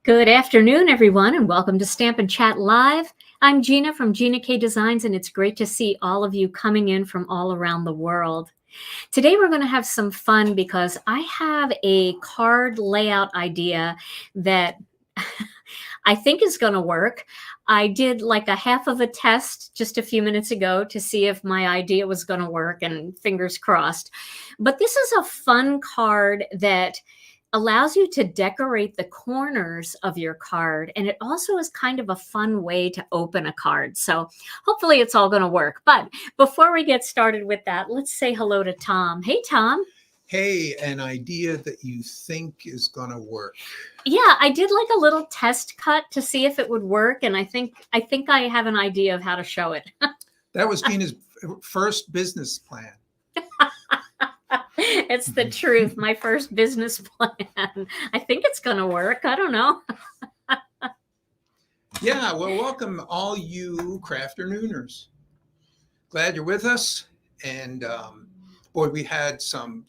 Good afternoon, everyone, and welcome to Stamp and Chat Live. I'm Gina from Gina K Designs, and it's great to see all of you coming in from all around the world. Today, we're going to have some fun because I have a card layout idea that I think is going to work. I did like a half of a test just a few minutes ago to see if my idea was going to work, and fingers crossed. But this is a fun card that allows you to decorate the corners of your card, and it also is kind of a fun way to open a card. So hopefully it's all going to work. But before we get started with that, let's say hello to Tom. Hey, Tom. Hey, an idea that you think is going to work. Yeah, I did like a little test cut to see if it would work, and I think I have an idea of how to show it. That was Gina's first business plan. It's the truth. My first business plan. I think it's going to work. I don't know. Yeah, well, welcome all you crafternooners. Glad you're with us. And boy, we had some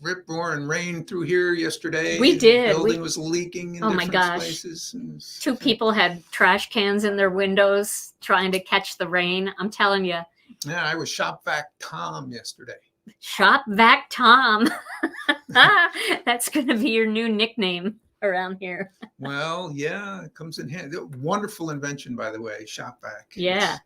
rip-roaring rain through here yesterday. We did. The building was leaking in different places. Two people had trash cans in their windows trying to catch the rain. I'm telling you. Yeah, I was Shop Vac Tom yesterday. Shop Vac Tom. That's going to be your new nickname around here. Well, yeah, it comes in handy. Wonderful invention, by the way, Shop Vac. Yeah.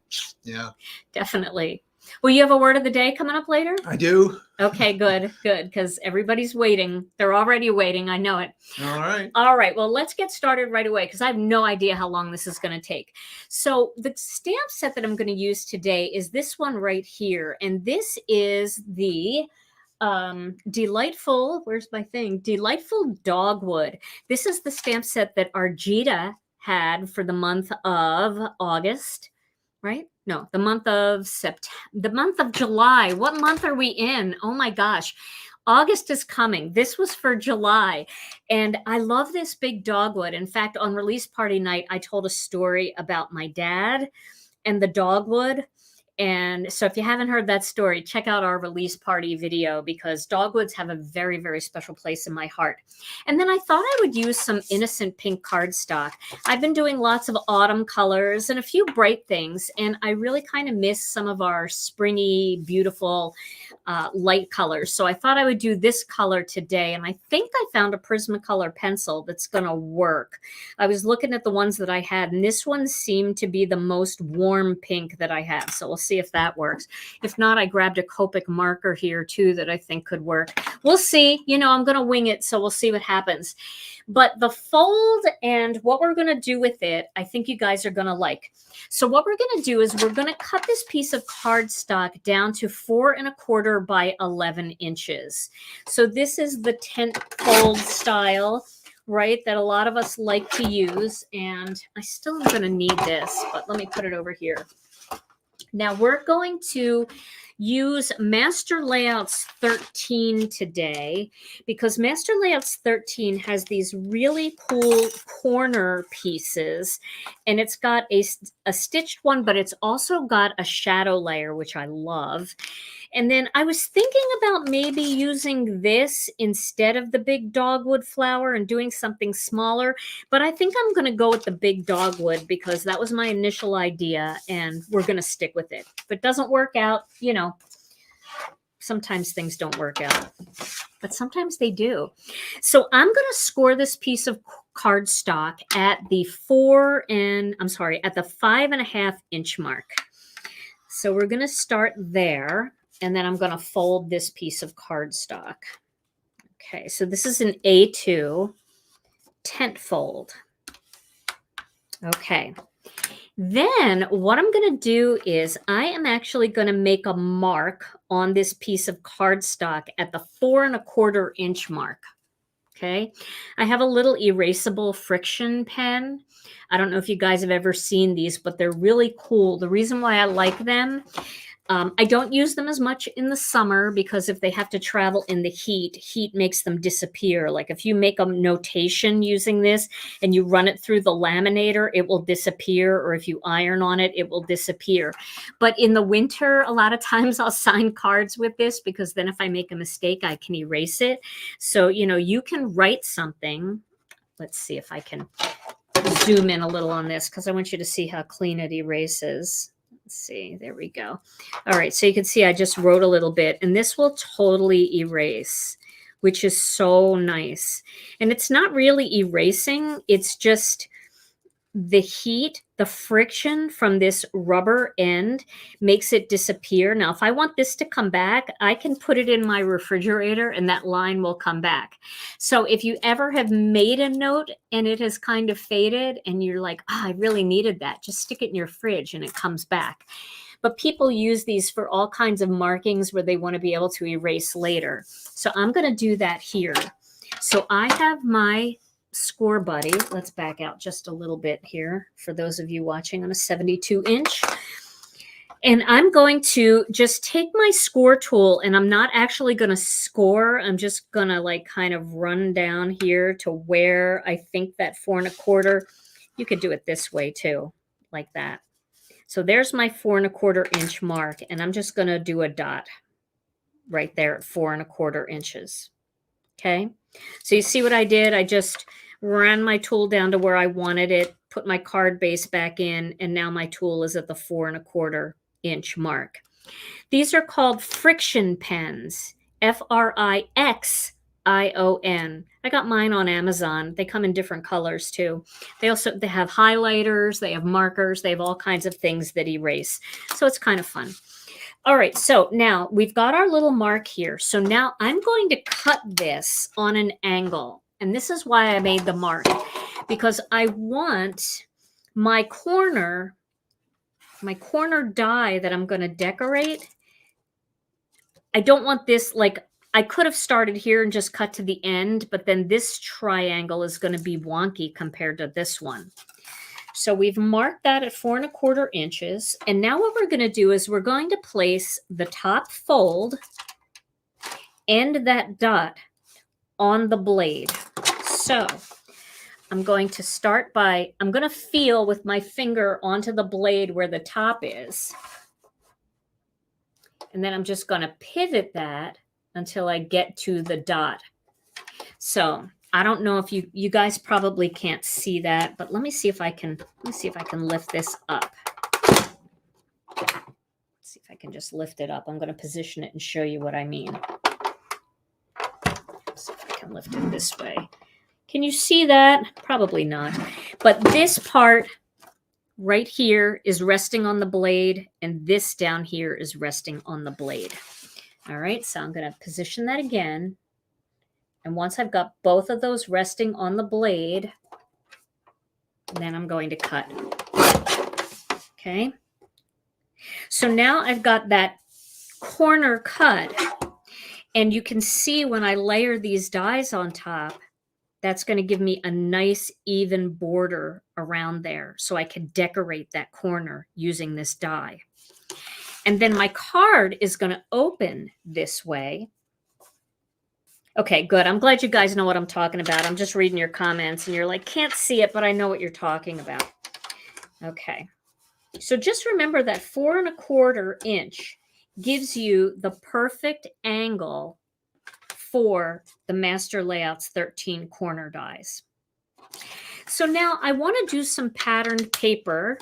Yeah. Definitely. Well, you have a word of the day coming up later? I do. Okay, good, because everybody's waiting. They're already waiting. I know it. All right. All right. Well, let's get started right away because I have no idea how long this is going to take. So the stamp set that I'm going to use today is this one right here. And this is the delightful, where's my thing? Delightful Dogwood. This is the stamp set that our Gina had for the month of August, right? No, the month of the month of July. What month are we in? Oh my gosh. August is coming. This was for July. And I love this big dogwood. In fact, on release party night, I told a story about my dad and the dogwood. And so if you haven't heard that story, check out our release party video because dogwoods have a very, very special place in my heart. And then I thought I would use some innocent pink cardstock. I've been doing lots of autumn colors and a few bright things, and I really kind of miss some of our springy, beautiful light colors. So I thought I would do this color today, and I think I found a Prismacolor pencil that's going to work. I was looking at the ones that I had, and this one seemed to be the most warm pink that I have. So we'll see if that works. If not, I grabbed a Copic marker here too that I think could work. We'll see. You know, I'm going to wing it, so we'll see what happens. But the fold and what we're going to do with it, I think you guys are going to like. So what we're going to do is we're going to cut this piece of cardstock down to 4 1/4 by 11 inches. So this is the tent fold style, right, that a lot of us like to use. And I still am going to need this, but let me put it over here. Now we're going to use Master Layouts 13 today because Master Layouts 13 has these really cool corner pieces, and it's got a stitched one, but it's also got a shadow layer, which I love. And then I was thinking about maybe using this instead of the big dogwood flower and doing something smaller, but I think I'm going to go with the big dogwood because that was my initial idea, and we're going to stick with it. If it doesn't work out, you know, sometimes things don't work out, but sometimes they do. So I'm going to score this piece of cardstock at the 5 1/2 inch mark. So we're going to start there. And then I'm going to fold this piece of cardstock. Okay, so this is an A2 tent fold. Okay, then what I'm going to do is I am actually going to make a mark on this piece of cardstock at the 4 1/4 inch mark. Okay, I have a little erasable friction pen. I don't know if you guys have ever seen these, but they're really cool. The reason why I like them, I don't use them as much in the summer because if they have to travel in the heat makes them disappear. Like if you make a notation using this and you run it through the laminator, it will disappear. Or if you iron on it, it will disappear. But in the winter, a lot of times I'll sign cards with this because then if I make a mistake, I can erase it. So, you know, you can write something. let's see if I can zoom in a little on this because I want you to see how clean it erases. Let's see, there we go. All right, so you can see I just wrote a little bit, and this will totally erase, which is so nice. And it's not really erasing, it's just the heat, the friction from this rubber end makes it disappear. Now, if I want this to come back, I can put it in my refrigerator and that line will come back. So if you ever have made a note and it has kind of faded and you're like, oh, I really needed that, just stick it in your fridge and it comes back. But people use these for all kinds of markings where they want to be able to erase later. So I'm going to do that here. So I have my Score Buddy. Let's back out just a little bit here for those of you watching on a 72-inch. And I'm going to just take my score tool, and I'm not actually going to score. I'm just going to like kind of run down here to where I think that 4 1/4. You could do it this way too, like that. So there's my 4 1/4 inch mark, and I'm just going to do a dot right there at 4 1/4 inches. Okay. So you see what I did? I just ran my tool down to where I wanted it, put my card base back in, and now my tool is at the 4 1/4 inch mark. These are called friction pens, Frixion. I got mine on Amazon. They come in different colors too. They have highlighters, they have markers, they have all kinds of things that erase. So it's kind of fun. All right, so now we've got our little mark here. So now I'm going to cut this on an angle. And this is why I made the mark, because I want my corner die that I'm going to decorate. I don't want this, like, I could have started here and just cut to the end, but then this triangle is going to be wonky compared to this one. So we've marked that at 4 1/4 inches. And now what we're going to do is we're going to place the top fold and that dot on the blade. So I'm going to start by, I'm going to feel with my finger onto the blade where the top is. And then I'm just going to pivot that until I get to the dot. So I don't know if you guys probably can't see that, but let me see if I can lift this up. Let's see if I can just lift it up. I'm going to position it and show you what I mean. Let's see if I can lift it this way. Can you see that? Probably not. But this part right here is resting on the blade, and this down here is resting on the blade. All right, so I'm going to position that again. And once I've got both of those resting on the blade, then I'm going to cut. Okay. So now I've got that corner cut, and you can see when I layer these dies on top, that's going to give me a nice even border around there so I can decorate that corner using this die. And then my card is going to open this way. Okay, good. I'm glad you guys know what I'm talking about. I'm just reading your comments and you're like, can't see it, but I know what you're talking about. Okay. So just remember that 4 1/4 inch gives you the perfect angle for the Master Layouts 13 corner dies. So now I want to do some patterned paper.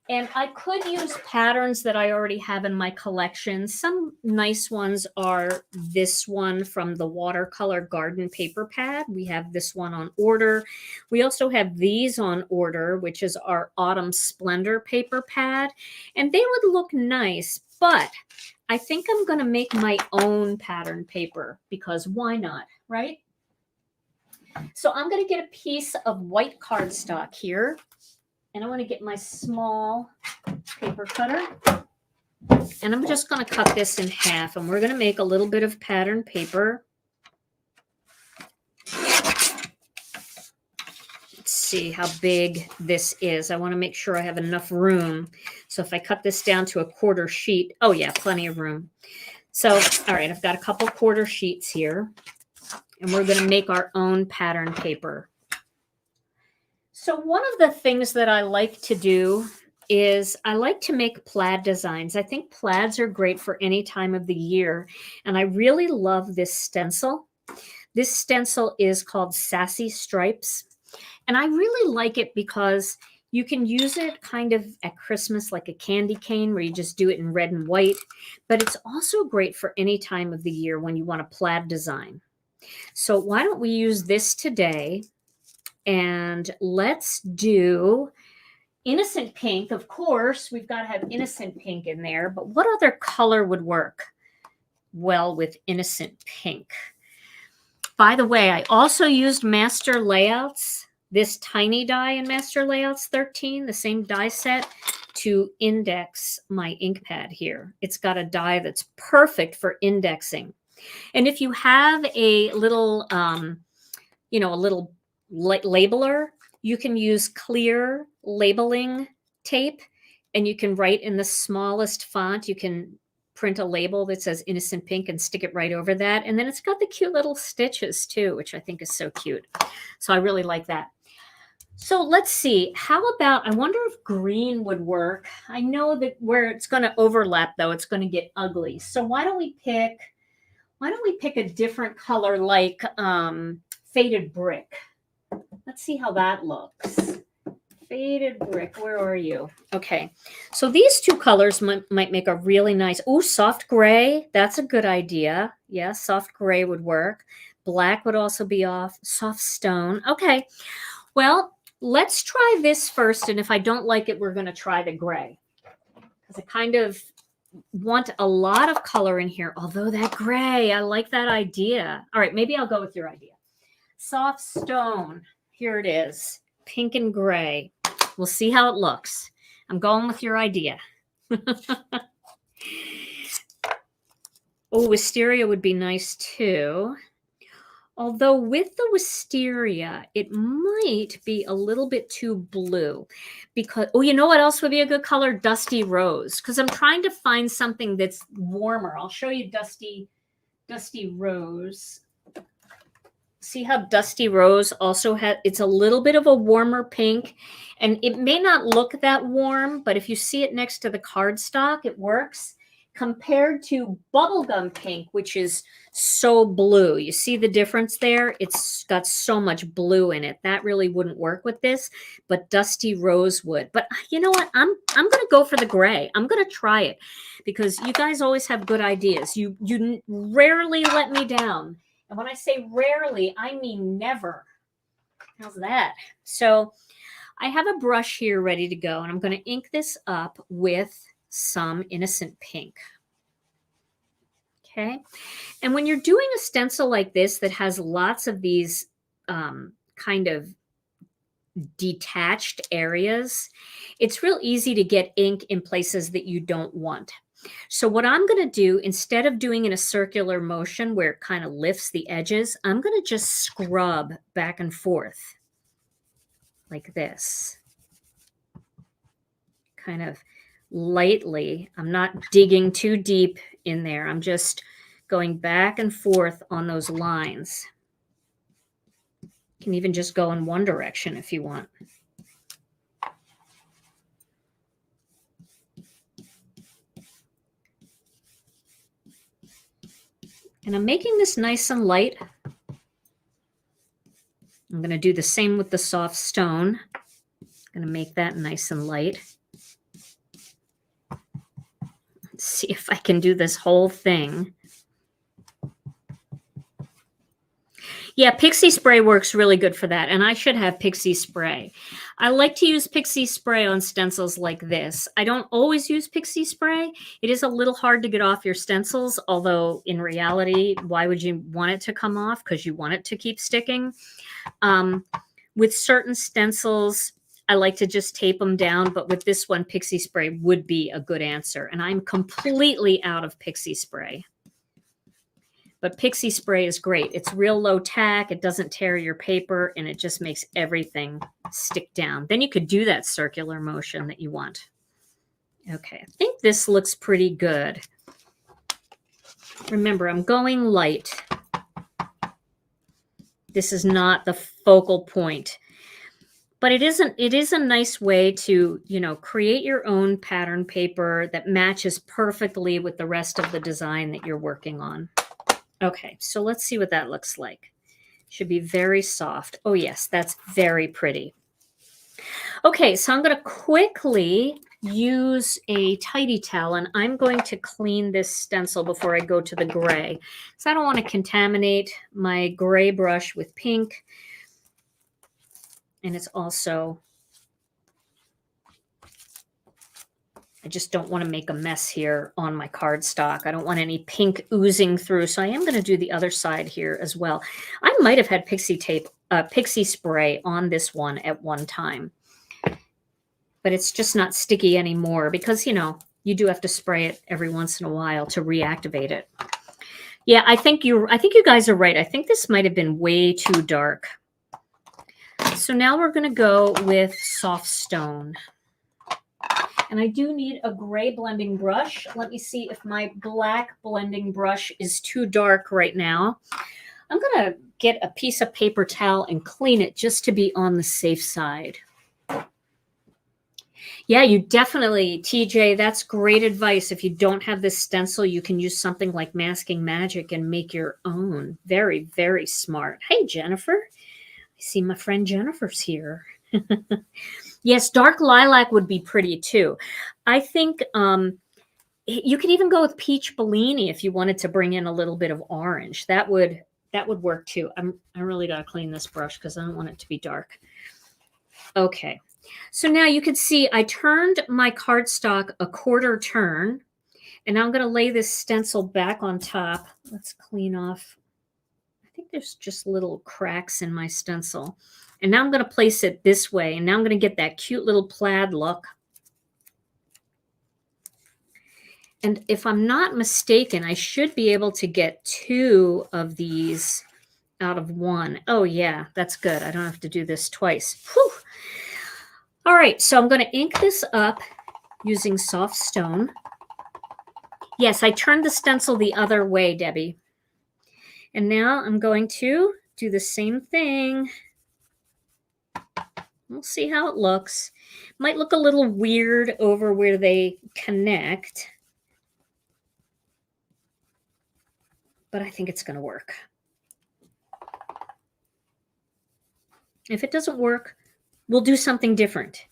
And I could use patterns that I already have in my collection. Some nice ones are this one from the Watercolor Garden Paper Pad. We have this one on order. We also have these on order, which is our Autumn Splendor Paper Pad. And they would look nice, but I think I'm going to make my own pattern paper because why not, right? So I'm going to get a piece of white cardstock here. And I want to get my small paper cutter. And I'm just going to cut this in half. And we're going to make a little bit of pattern paper. Let's see how big this is. I want to make sure I have enough room. So if I cut this down to a 1/4 sheet, oh yeah, plenty of room. So, all right, I've got a couple 1/4 sheets here. And we're going to make our own pattern paper. So one of the things that I like to do is I like to make plaid designs. I think plaids are great for any time of the year. And I really love this stencil. This stencil is called Sassy Stripes. And I really like it because you can use it kind of at Christmas like a candy cane where you just do it in red and white. But it's also great for any time of the year when you want a plaid design. So why don't we use this today? And let's do Innocent Pink. Of course, we've got to have Innocent Pink in there. But what other color would work well with Innocent Pink? By the way, I also used Master Layouts, this tiny die in Master Layouts 13, the same die set, to index my ink pad here. It's got a die that's perfect for indexing. And if you have a little, a little labeler, you can use clear labeling tape, and you can write in the smallest font. You can print a label that says Innocent Pink and stick it right over that. And then it's got the cute little stitches too, which I think is so cute. So I really like that. So let's see, how about, I wonder if green would work. I know that where it's going to overlap though, it's going to get ugly. So why don't we pick a different color like Faded Brick? Let's see how that looks. Faded Brick, where are you? Okay, so these two colors might make a really nice, soft gray. That's a good idea. Yeah, soft gray would work. Black would also be off. Soft stone. Okay, well, let's try this first. And if I don't like it, we're going to try the gray. Because I kind of want a lot of color in here. Although that gray, I like that idea. All right, maybe I'll go with your idea. Soft stone. Here it is. Pink and gray. We'll see how it looks. I'm going with your idea. Wisteria would be nice too. Although with the wisteria, it might be a little bit too blue. Because, you know what else would be a good color? Dusty Rose. Because I'm trying to find something that's warmer. I'll show you Dusty Rose. See how Dusty Rose also has, it's a little bit of a warmer pink, and it may not look that warm, but if you see it next to the cardstock, it works compared to Bubblegum Pink, which is so blue. You see the difference there? It's got so much blue in it. That really wouldn't work with this, but Dusty Rose would. But you know what? I'm going to go for the gray. I'm going to try it because you guys always have good ideas. You rarely let me down. And when I say rarely, I mean never. How's that? So I have a brush here ready to go, and I'm going to ink this up with some Innocent Pink. Okay. And when you're doing a stencil like this that has lots of these kind of detached areas, it's real easy to get ink in places that you don't want. So what I'm going to do, instead of doing in a circular motion where it kind of lifts the edges, I'm going to just scrub back and forth like this. Kind of lightly. I'm not digging too deep in there. I'm just going back and forth on those lines. You can even just go in one direction if you want. And I'm making this nice and light. I'm going to do the same with the soft stone. I'm going to make that nice and light. Let's see if I can do this whole thing. Yeah, Pixie Spray works really good for that, and I should have Pixie Spray. I like to use Pixie Spray on stencils like this. I don't always use Pixie Spray. It is a little hard to get off your stencils, although in reality, why would you want it to come off? Because you want it to keep sticking. With certain stencils, I like to just tape them down, but with this one, Pixie Spray would be a good answer, and I'm completely out of Pixie Spray. But Pixie Spray is great. It's real low tack. It doesn't tear your paper, and it just makes everything stick down. Then you could do that circular motion that you want. Okay, I think this looks pretty good. Remember, I'm going light. This is not the focal point. But it is a nice way to, create your own pattern paper that matches perfectly with the rest of the design that you're working on. Okay, so let's see what that looks like. Should be very soft. Oh yes, that's very pretty. Okay, so I'm going to quickly use a tidy towel, and I'm going to clean this stencil before I go to the gray. So I don't want to contaminate my gray brush with pink. And it's also, I just don't want to make a mess here on my cardstock. I don't want any pink oozing through. So I am going to do the other side here as well. I might have had pixie spray on this one at one time, but it's just not sticky anymore because, you know, you do have to spray it every once in a while to reactivate it. Yeah, I think you guys are right. I think this might have been way too dark. So now we're going to go with soft stone. And I do need a gray blending brush. Let me see if my black blending brush is too dark right now. I'm going to get a piece of paper towel and clean it just to be on the safe side. Yeah, you definitely, TJ, that's great advice. If you don't have this stencil, you can use something like Masking Magic and make your own. Very, very smart. Hey, Jennifer. I see my friend Jennifer's here. Yes, dark lilac would be pretty too. I think you could even go with peach Bellini if you wanted to bring in a little bit of orange. That would work too. I really got to clean this brush because I don't want it to be dark. Okay. So now you can see I turned my cardstock a quarter turn, and now I'm going to lay this stencil back on top. Let's clean off. I think there's just little cracks in my stencil. And now I'm going to place it this way, and now I'm going to get that cute little plaid look. And if I'm not mistaken, I should be able to get 2 of these out of 1. Oh yeah, that's good. I don't have to do this twice. Whew. All right, so I'm going to ink this up using soft stone. Yes, I turned the stencil the other way, Debbie. And now I'm going to do the same thing. We'll see how it looks. Might look a little weird over where they connect, but I think it's going to work. If it doesn't work, we'll do something different.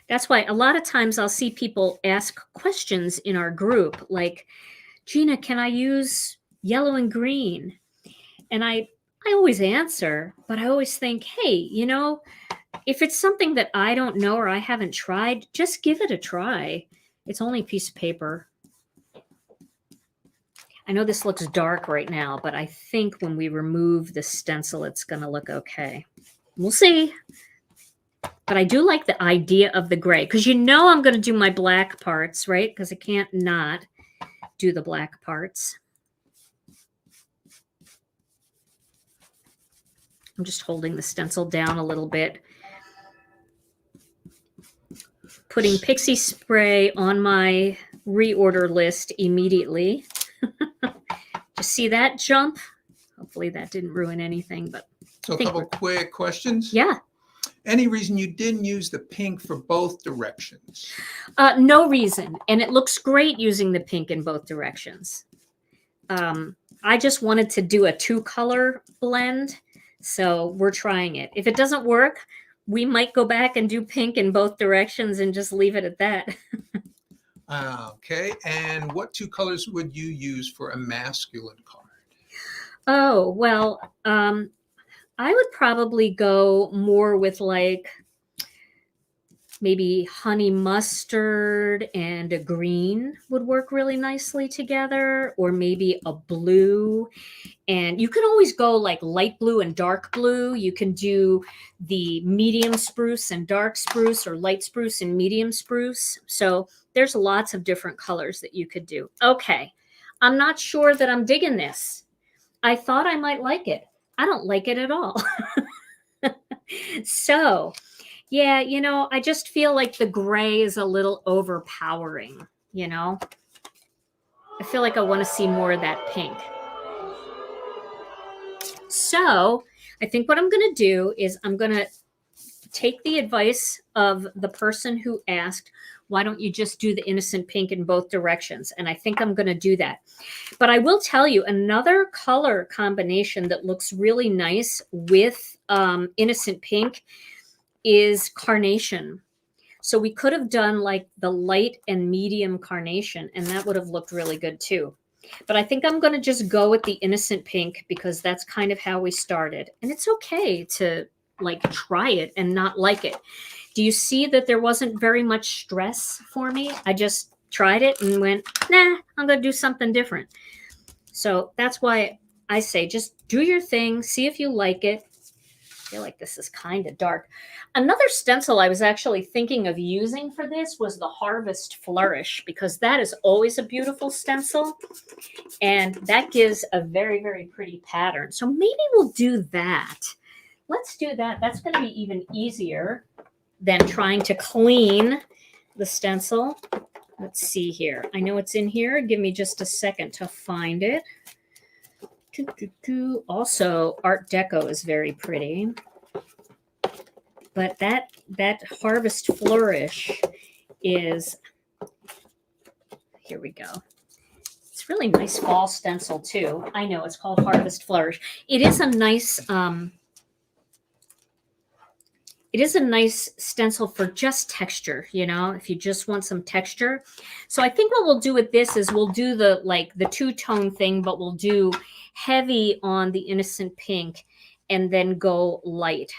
That's why a lot of times I'll see people ask questions in our group like, Gina, can I use yellow and green? And I always answer, but I always think, hey, you know, if it's something that I don't know or I haven't tried, just give it a try. It's only a piece of paper. I know this looks dark right now, but I think when we remove the stencil, it's going to look okay. We'll see. But I do like the idea of the gray because you know I'm going to do my black parts, right? Because I can't not do the black parts. I'm just holding the stencil down a little bit. Putting pixie spray on my reorder list immediately. Just see that jump? Hopefully that didn't ruin anything. But so a couple quick questions. Yeah. Any reason you didn't use the pink for both directions? No reason. And it looks great using the pink in both directions. I just wanted to do a 2-color blend. So we're trying it. If it doesn't work, we might go back and do pink in both directions and just leave it at that. Okay. And what 2 colors would you use for a masculine card? Oh, well, I would probably go more with like maybe honey mustard and a green would work really nicely together, or maybe a blue. And you can always go like light blue and dark blue. You can do the medium spruce and dark spruce, or light spruce and medium spruce. So there's lots of different colors that you could do. Okay, I'm not sure that I'm digging this. I thought I might like it. I don't like it at all. So, yeah, you know, I just feel like the gray is a little overpowering, you know? I feel like I want to see more of that pink. So, I think what I'm going to do is I'm going to take the advice of the person who asked, Why don't you just do the innocent pink in both directions? And I think I'm going to do that. But I will tell you another color combination that looks really nice with innocent pink is carnation. So we could have done like the light and medium carnation, and that would have looked really good too. But I think I'm going to just go with the innocent pink because that's kind of how we started. And it's okay to like try it and not like it. Do you see that there wasn't very much stress for me? I just tried it and went, nah, I'm going to do something different. So that's why I say just do your thing, see if you like it. I feel like this is kind of dark. Another stencil I was actually thinking of using for this was the Harvest Flourish, because that is always a beautiful stencil and that gives a very, very pretty pattern. So maybe we'll do that. Let's do that. That's going to be even easier than trying to clean the stencil. Let's see here. I know it's in here. Give me just a second to find it. Also, Art Deco is very pretty. But that Harvest Flourish is, here we go. It's really nice fall stencil too. I know it's called Harvest Flourish. It is a nice stencil for just texture, you know, if you just want some texture. So I think what we'll do with this is we'll do the two-tone thing, but we'll do heavy on the innocent pink and then go light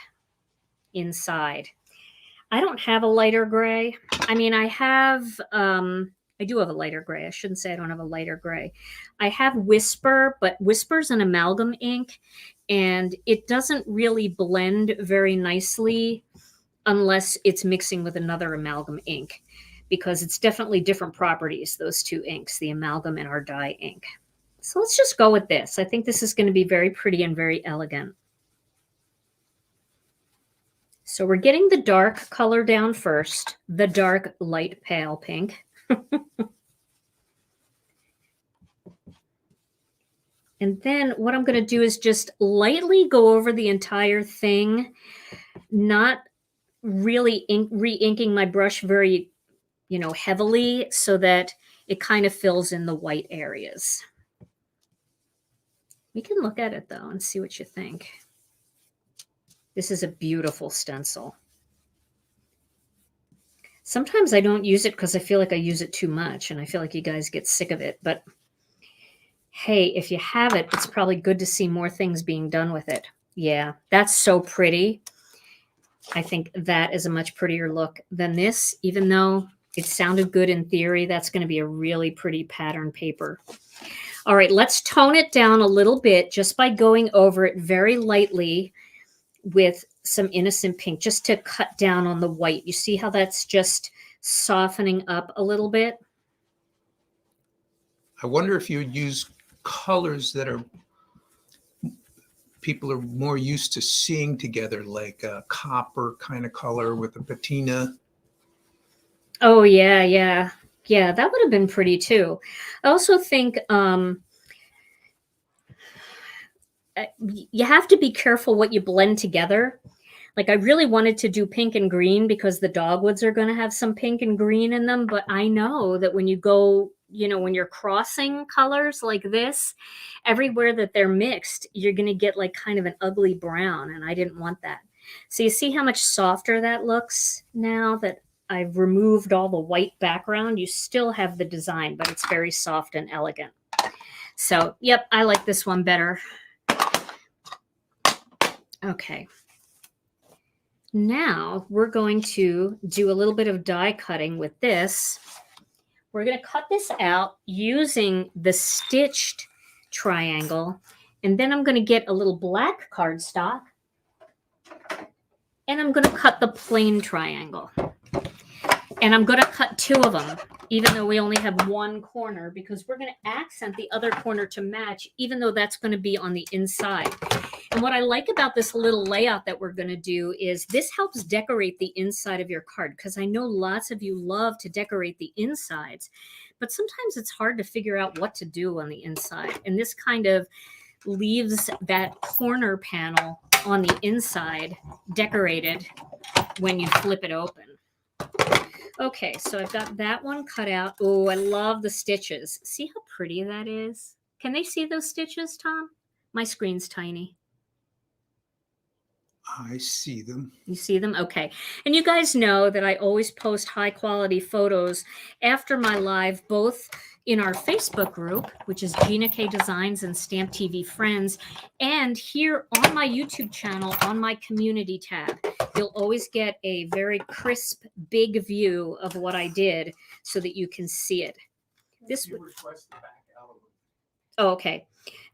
inside. I don't have a lighter gray. I mean, I do have a lighter gray. I shouldn't say I don't have a lighter gray. I have Whisper, but Whisper's an amalgam ink, and it doesn't really blend very nicely unless it's mixing with another amalgam ink, because it's definitely different properties, those two inks, the amalgam and our dye ink. So let's just go with this. I think this is going to be very pretty and very elegant. So we're getting the dark color down first, the dark light pale pink. And then what I'm going to do is just lightly go over the entire thing, not really re-inking my brush very, you know, heavily, so that it kind of fills in the white areas. We can look at it though and see what you think. This is a beautiful stencil. Sometimes I don't use it because I feel like I use it too much and I feel like you guys get sick of it. But hey, if you have it, it's probably good to see more things being done with it. Yeah, that's so pretty. I think that is a much prettier look than this, even though it sounded good in theory. That's going to be a really pretty pattern paper. All right, let's tone it down a little bit just by going over it very lightly with some innocent pink, just to cut down on the white. You see how that's just softening up a little bit? I wonder if you would use colors that are people are more used to seeing together, like a copper kind of color with a patina. Oh, yeah, yeah. Yeah, that would have been pretty too. I also think you have to be careful what you blend together. Like I really wanted to do pink and green because the dogwoods are going to have some pink and green in them. But I know that when you go, you know, when you're crossing colors like this, everywhere that they're mixed, you're going to get like kind of an ugly brown. And I didn't want that. So you see how much softer that looks now that I've removed all the white background. You still have the design, but it's very soft and elegant. So, yep, I like this one better. Okay. Now we're going to do a little bit of die cutting with this. We're going to cut this out using the stitched triangle. And then I'm going to get a little black cardstock. And I'm going to cut the plain triangle. And I'm going to cut two of them, even though we only have one corner, because we're going to accent the other corner to match, even though that's going to be on the inside. And what I like about this little layout that we're going to do is this helps decorate the inside of your card, because I know lots of you love to decorate the insides, but sometimes it's hard to figure out what to do on the inside. And this kind of leaves that corner panel on the inside decorated when you flip it open. Okay, so I've got that one cut out. Oh, I love the stitches. See how pretty that is? Can they see those stitches, Tom? My screen's tiny. I see them. You see them? Okay. And you guys know that I always post high quality photos after my live, both in our Facebook group, which is Gina K Designs and Stamp TV Friends, and here on my YouTube channel on my community tab. You'll always get a very crisp, big view of what I did so that you can see it. This would request the back out of it. Oh, okay.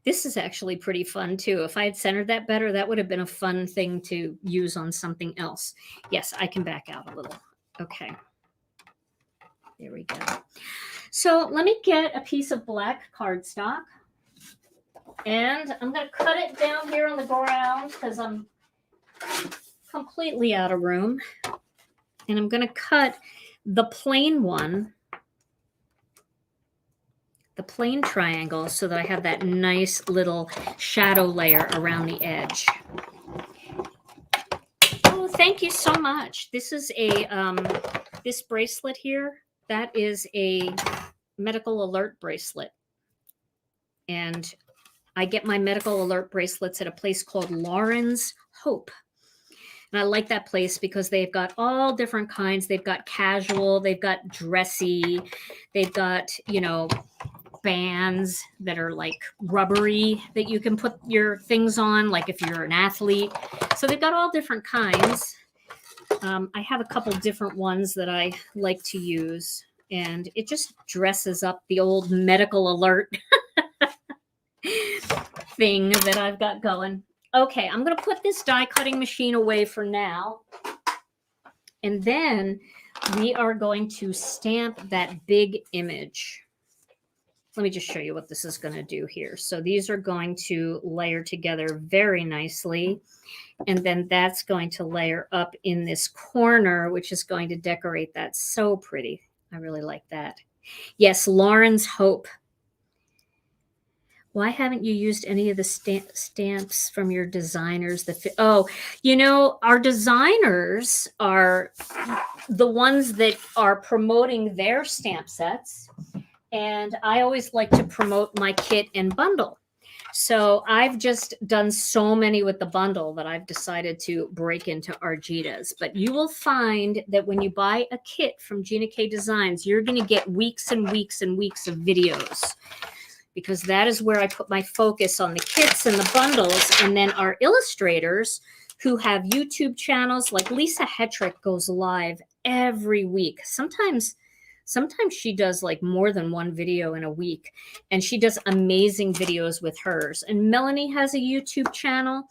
This is actually pretty fun too. If I had centered that better, that would have been a fun thing to use on something else. Yes, I can back out a little. Okay. There we go. So let me get a piece of black cardstock. And I'm going to cut it down here on the ground because I'm completely out of room. And I'm going to cut the plain one, the plain triangle, so that I have that nice little shadow layer around the edge. Oh, thank you so much. This is a this bracelet here. That is a medical alert bracelet, and I get my medical alert bracelets at a place called Lauren's Hope. And I like that place because they've got all different kinds. They've got casual, they've got dressy, they've got, you know, bands that are like rubbery that you can put your things on, like if you're an athlete. So they've got all different kinds. I have a couple different ones that I like to use, and it just dresses up the old medical alert thing that I've got going. Okay, I'm going to put this die cutting machine away for now. And then we are going to stamp that big image. Let me just show you what this is going to do here. So these are going to layer together very nicely. And then that's going to layer up in this corner, which is going to decorate that so pretty. I really like that. Yes, Lauren's Hope. Why haven't you used any of the stamps from your designers? Oh, you know, our designers are the ones that are promoting their stamp sets. And I always like to promote my kit and bundle. So I've just done so many with the bundle that I've decided to break into Argita's. But you will find that when you buy a kit from Gina K Designs, you're going to get weeks and weeks and weeks of videos, because that is where I put my focus on the kits and the bundles. And then our illustrators who have YouTube channels, like Lisa Hetrick goes live every week. Sometimes she does like more than one video in a week, and she does amazing videos with hers. And Melanie has a YouTube channel.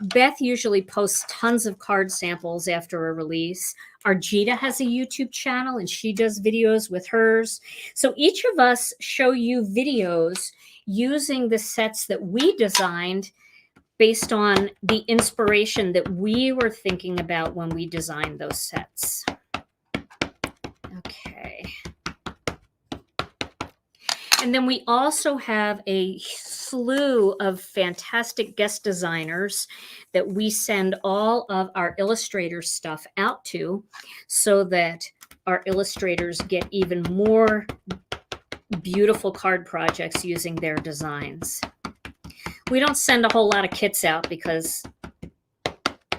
Beth usually posts tons of card samples after a release. Argita has a YouTube channel, and she does videos with hers. So each of us show you videos using the sets that we designed based on the inspiration that we were thinking about when we designed those sets. Okay. And then we also have a slew of fantastic guest designers that we send all of our illustrator stuff out to, so that our illustrators get even more beautiful card projects using their designs. We don't send a whole lot of kits out because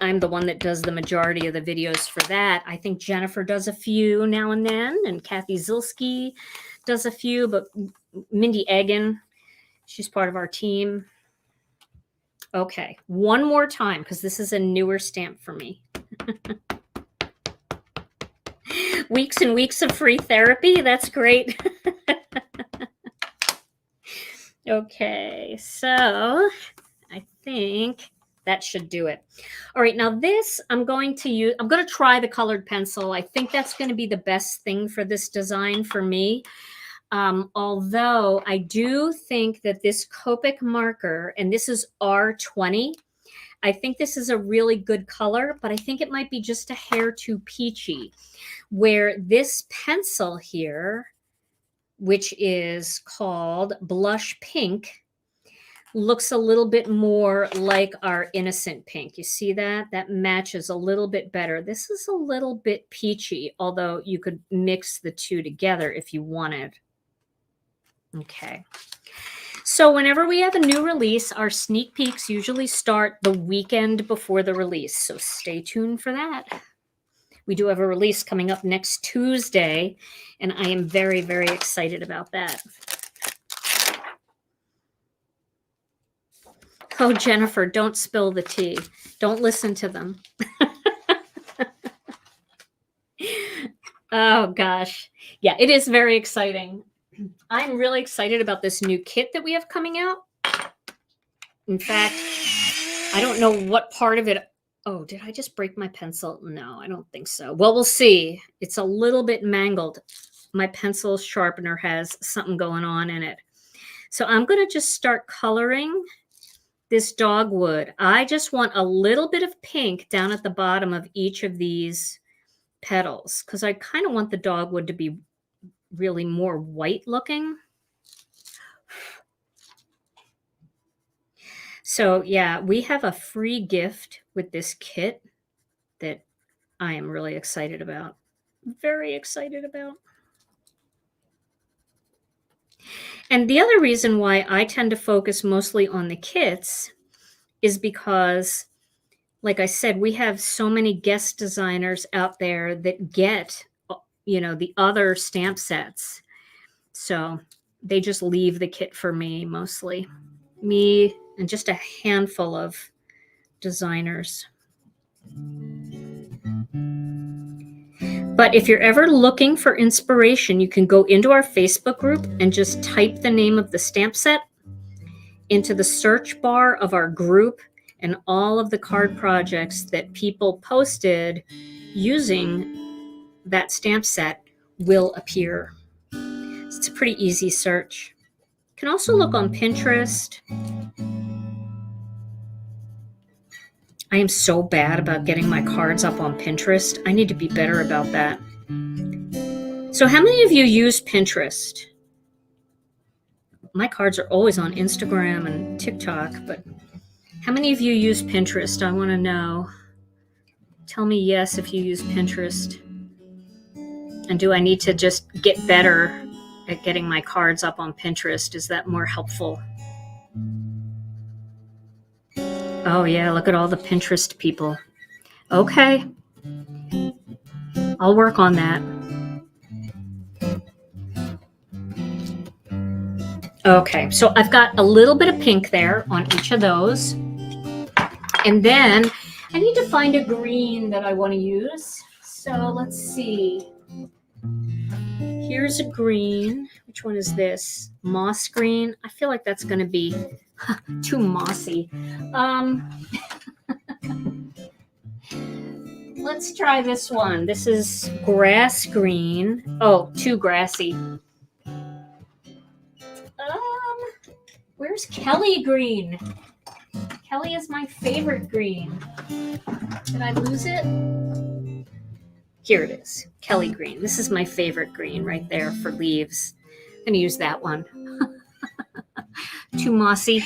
I'm the one that does the majority of the videos for that. I think Jennifer does a few now and then, and Kathy Zilski does a few, but Mindy Egan, she's part of our team. Okay, one more time, because this is a newer stamp for me. Weeks and weeks of free therapy. That's great. Okay, so I think that should do it. All right, now this I'm going to try the colored pencil. I think that's going to be the best thing for this design for me. Although I do think that this Copic marker, and this is R20, I think this is a really good color, but I think it might be just a hair too peachy, where this pencil here, which is called Blush Pink, looks a little bit more like our innocent pink. You see that? That matches a little bit better. This is a little bit peachy, although you could mix the two together if you wanted. Okay. So whenever we have a new release, our sneak peeks usually start the weekend before the release. So stay tuned for that. We do have a release coming up next Tuesday, and I am very, very excited about that. Oh, Jennifer, don't spill the tea. Don't listen to them. Oh, gosh. Yeah, it is very exciting. I'm really excited about this new kit that we have coming out. In fact, I don't know what part of it. Oh, did I just break my pencil? No, I don't think so. Well, we'll see. It's a little bit mangled. My pencil sharpener has something going on in it. So I'm going to just start coloring this dogwood. I just want a little bit of pink down at the bottom of each of these petals because I kind of want the dogwood to be really more white looking. So yeah, we have a free gift with this kit that I am really excited about. Very excited about. And the other reason why I tend to focus mostly on the kits is because, like I said, we have so many guest designers out there that get, the other stamp sets. So they just leave the kit for me mostly. Me and just a handful of designers. But if you're ever looking for inspiration, you can go into our Facebook group and just type the name of the stamp set into the search bar of our group, and all of the card projects that people posted using that stamp set will appear. It's a pretty easy search. You can also look on Pinterest. I am so bad about getting my cards up on Pinterest. I need to be better about that. So how many of you use Pinterest? My cards are always on Instagram and TikTok, but how many of you use Pinterest? I want to know. Tell me yes if you use Pinterest. And do I need to just get better at getting my cards up on Pinterest? Is that more helpful? Oh yeah, look at all the Pinterest people. Okay. I'll work on that. Okay, so I've got a little bit of pink there on each of those. And then I need to find a green that I want to use. So let's see. Here's a green. Which one is this? Moss green. I feel like that's going to be too mossy. Let's try this one. This is grass green. Oh, too grassy. Where's Kelly green? Kelly is my favorite green. Did I lose it? Here it is. Kelly green. This is my favorite green right there for leaves. I'm going to use that one. Too mossy.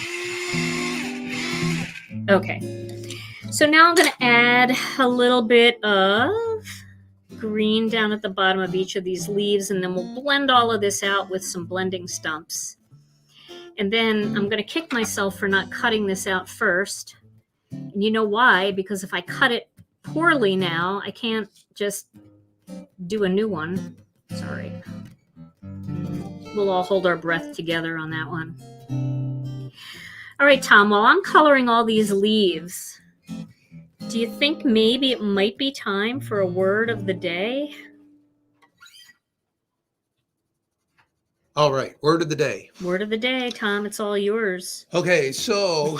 Okay. So now I'm going to add a little bit of green down at the bottom of each of these leaves, and then we'll blend all of this out with some blending stumps. And then I'm going to kick myself for not cutting this out first. And you know why? Because if I cut it poorly now, I can't just do a new one. Sorry. We'll all hold our breath together on that one. All right, Tom, while I'm coloring all these leaves, do you think maybe it might be time for a word of the day? All right, word of the day. Word of the day, Tom. It's all yours. Okay, so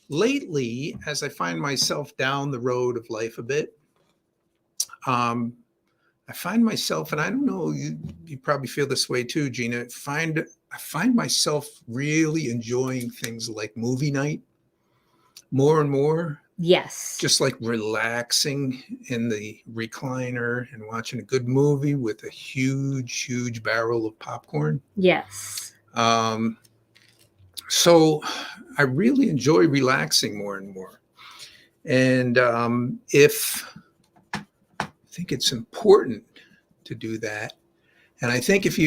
lately, as I find myself down the road of life a bit, I find myself, and I don't know, you probably feel this way too, Gina. I find myself really enjoying things like movie night more and more. Yes. Just like relaxing in the recliner and watching a good movie with a huge, huge barrel of popcorn. Yes. So I really enjoy relaxing more and more. And if I think it's important to do that. And I think if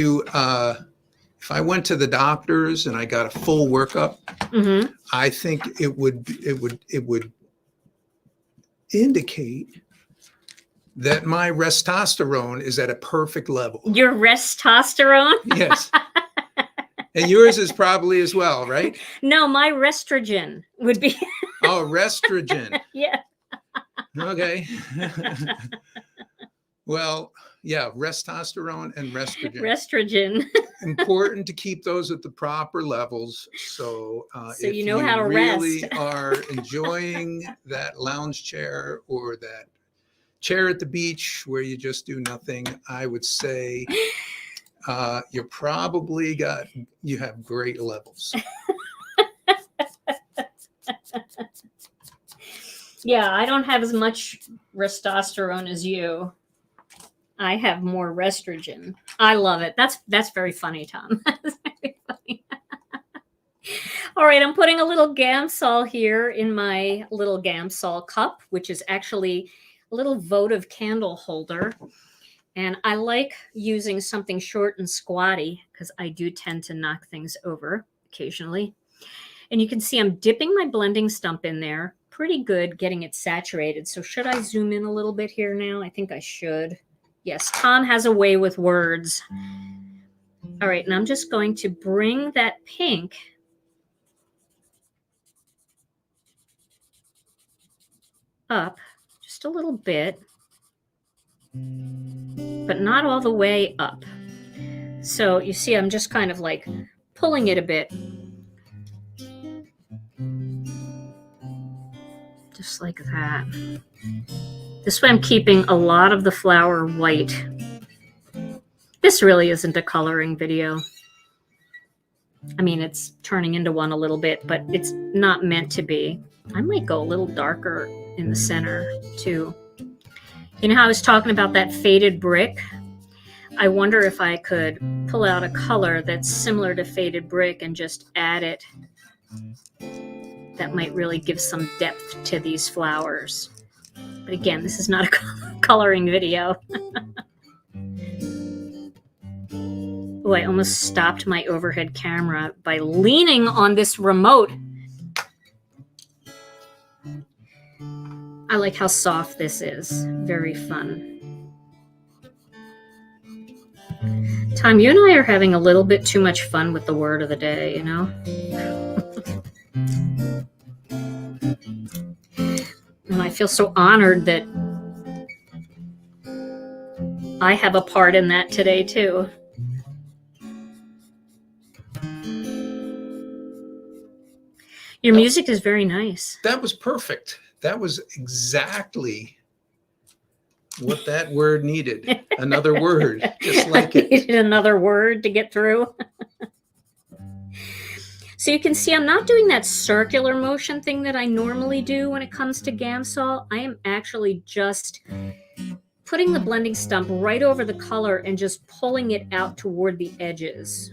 I went to the doctors and I got a full workup, Mm-hmm. I think it would indicate that my testosterone is at a perfect level. Your testosterone? Yes. And yours is probably as well, right? No, my estrogen would be. Oh, estrogen. Yeah. Okay. Well, yeah, testosterone and estrogen. Estrogen. Important to keep those at the proper levels. So, So if you know how to really rest. are enjoying that lounge chair or that chair at the beach where you just do nothing, I would say you have great levels. Yeah, I don't have as much testosterone as you. I have more estrogen. I love it. That's very funny, Tom. That's very funny. All right, I'm putting a little Gamsol here in my little Gamsol cup, which is actually a little votive candle holder. And I like using something short and squatty because I do tend to knock things over occasionally. And you can see I'm dipping my blending stump in there. Pretty good getting it saturated. So should I zoom in a little bit here now? I think I should. Yes, Tom has a way with words. All right, and I'm just going to bring that pink up just a little bit, but not all the way up. So you see I'm just kind of like pulling it a bit. Just like that. This way I'm keeping a lot of the flower white. This really isn't a coloring video. I mean, it's turning into one a little bit, but it's not meant to be. I might go a little darker in the center too. You know how I was talking about that faded brick? I wonder if I could pull out a color that's similar to faded brick and just add it. That might really give some depth to these flowers. But again, this is not a coloring video. Oh, I almost stopped my overhead camera by leaning on this remote. I like how soft this is. Very fun. Tom, you and I are having a little bit too much fun with the word of the day, you know? And I feel so honored that I have a part in that today, too. Your music is very nice. That was perfect. That was exactly what that word needed. Another word, just like it. Needed another word to get through. So you can see I'm not doing that circular motion thing that I normally do when it comes to Gamsol. I am actually just putting the blending stump right over the color and just pulling it out toward the edges.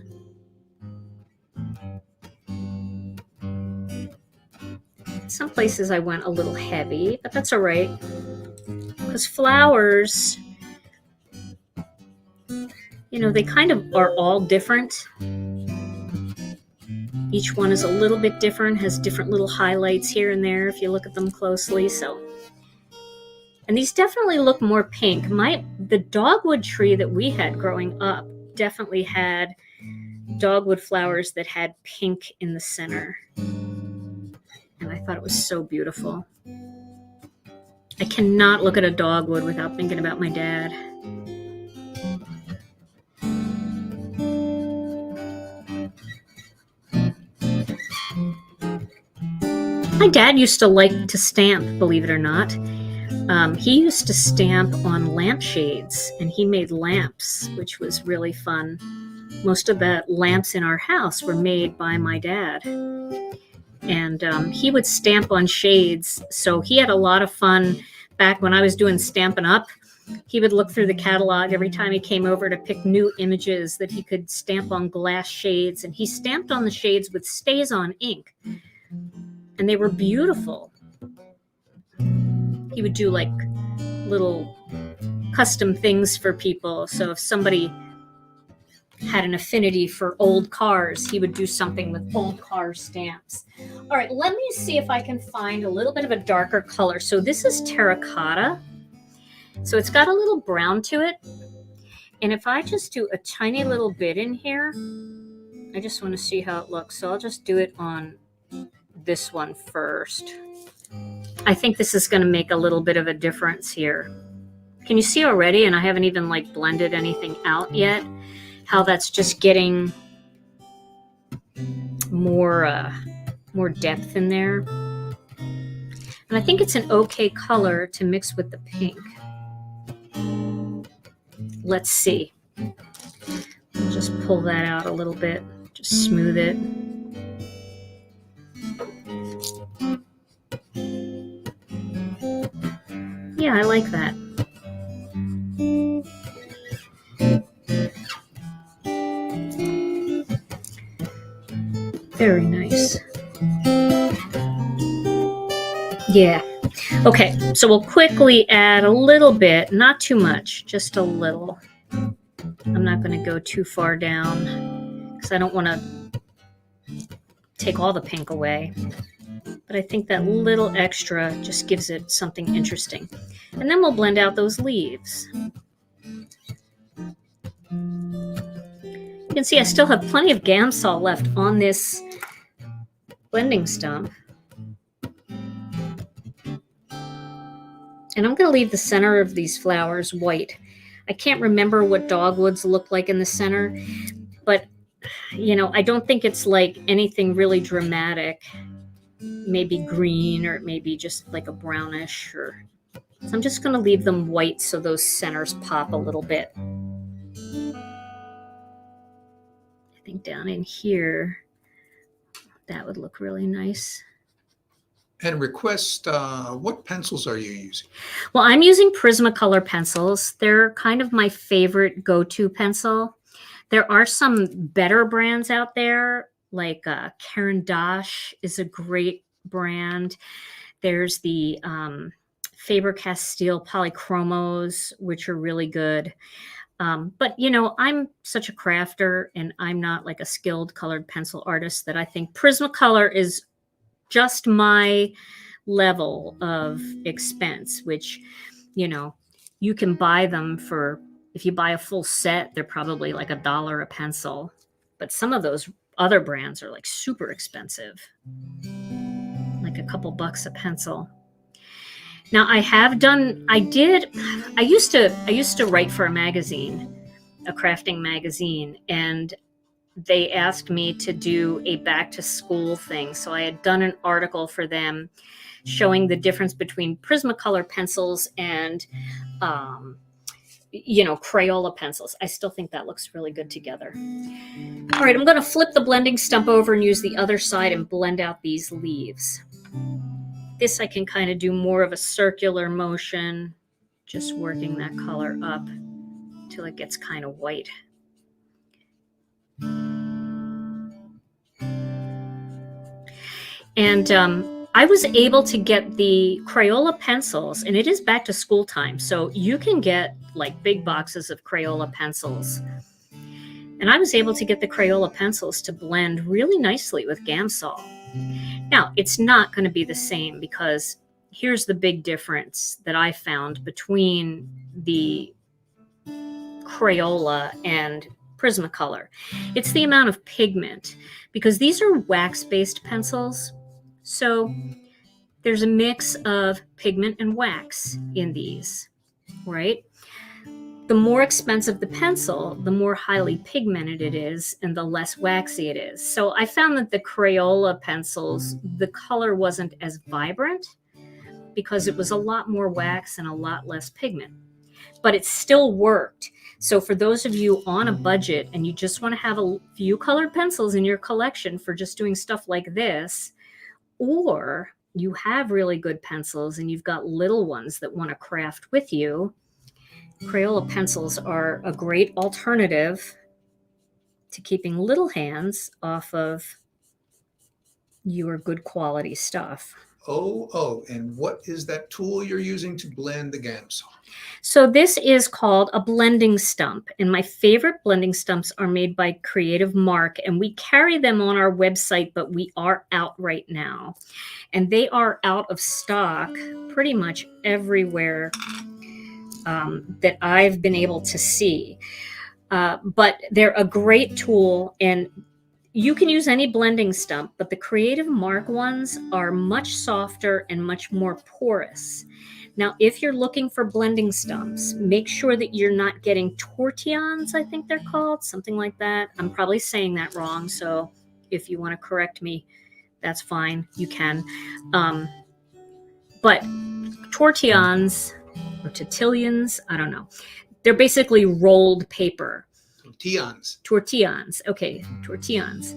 Some places I went a little heavy, but that's all right. Because flowers, you know, they kind of are all different. Each one is a little bit different, has different little highlights here and there if you look at them closely. And these definitely look more pink. The dogwood tree that we had growing up definitely had dogwood flowers that had pink in the center. And I thought it was so beautiful. I cannot look at a dogwood without thinking about my dad. My dad used to like to stamp, believe it or not. He used to stamp on lampshades, and he made lamps, which was really fun. Most of the lamps in our house were made by my dad. And he would stamp on shades. So he had a lot of fun back when I was doing Stampin' Up. He would look through the catalog every time he came over to pick new images that he could stamp on glass shades. And he stamped on the shades with stays-on ink. And they were beautiful. He would do like little custom things for people. So if somebody had an affinity for old cars, he would do something with old car stamps. All right, let me see if I can find a little bit of a darker color. So this is Terra Cotta. So it's got a little brown to it. And if I just do a tiny little bit in here, I just want to see how it looks. So I'll just do it on this one first. I think this is going to make a little bit of a difference here. Can you see already? And I haven't even like blended anything out yet. How that's just getting more depth in there. And I think it's an okay color to mix with the pink. Let's see. I'll just pull that out a little bit, just smooth it. Yeah, I like that. Very nice. Yeah. Okay, so we'll quickly add a little bit, not too much, just a little. I'm not going to go too far down because I don't want to take all the pink away. But I think that little extra just gives it something interesting. And then we'll blend out those leaves. You can see I still have plenty of Gamsol left on this blending stump. And I'm going to leave the center of these flowers white. I can't remember what dogwoods look like in the center, but you know, I don't think it's like anything really dramatic. Maybe green or maybe just like a brownish. So I'm just going to leave them white so those centers pop a little bit. I think down in here, that would look really nice. And request, what pencils are you using? Well, I'm using Prismacolor pencils. They're kind of my favorite go-to pencil. There are some better brands out there, like Caran d'Ache is a great brand. There's the Faber-Castell Polychromos, which are really good. But, you know, I'm such a crafter and I'm not like a skilled colored pencil artist that I think Prismacolor is just my level of expense, which, you know, you can buy them for, if you buy a full set, they're probably like $1 a pencil. But some of those other brands are like super expensive, like a couple bucks a pencil. Now I used to write for a magazine, a crafting magazine, and they asked me to do a back to school thing. So I had done an article for them showing the difference between Prismacolor pencils and, you know, Crayola pencils. I still think that looks really good together. All right, I'm going to flip the blending stump over and use the other side and blend out these leaves. This I can kind of do more of a circular motion, just working that color up till it gets kind of white. And I was able to get the Crayola pencils, and it is back to school time, so you can get like big boxes of Crayola pencils. And I was able to get the Crayola pencils to blend really nicely with Gamsol. Now, it's not going to be the same because here's the big difference that I found between the Crayola and Prismacolor. It's the amount of pigment, because these are wax-based pencils. So there's a mix of pigment and wax in these, right? The more expensive the pencil, the more highly pigmented it is and the less waxy it is. So I found that the Crayola pencils, the color wasn't as vibrant because it was a lot more wax and a lot less pigment, but it still worked. So for those of you on a budget and you just want to have a few colored pencils in your collection for just doing stuff like this, or you have really good pencils and you've got little ones that want to craft with you, Crayola pencils are a great alternative to keeping little hands off of your good quality stuff. Oh, and what is that tool you're using to blend the Gamsol? So this is called a blending stump, and my favorite blending stumps are made by Creative Mark, and we carry them on our website, but we are out right now. And they are out of stock pretty much everywhere that I've been able to see. But they're a great tool, and you can use any blending stump, but the Creative Mark ones are much softer and much more porous. Now, if you're looking for blending stumps, make sure that you're not getting tortillons, I think they're called, something like that. I'm probably saying that wrong, so if you want to correct me, that's fine. You can. But tortillons or tortillions, I don't know. They're basically rolled paper. Tortillons. Okay, tortillons.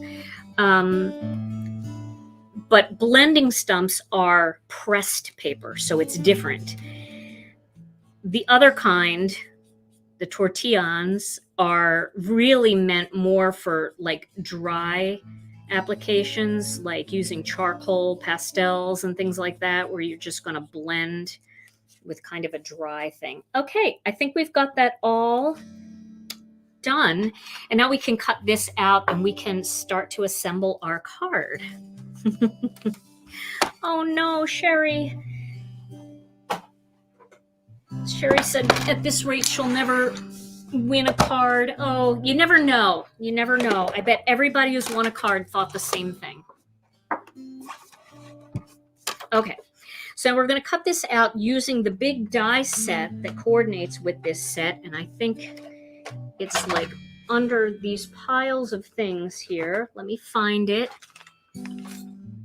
But blending stumps are pressed paper, so it's different. The other kind, the tortillons, are really meant more for like dry applications, like using charcoal pastels and things like that, where you're just going to blend with kind of a dry thing. Okay, I think we've got that all done. And now we can cut this out and we can start to assemble our card. Oh no, Sherry. Sherry said at this rate she'll never win a card. Oh, you never know. You never know. I bet everybody who's won a card thought the same thing. Okay, so we're going to cut this out using the big die set that coordinates with this set. And I think it's like under these piles of things here. Let me find it.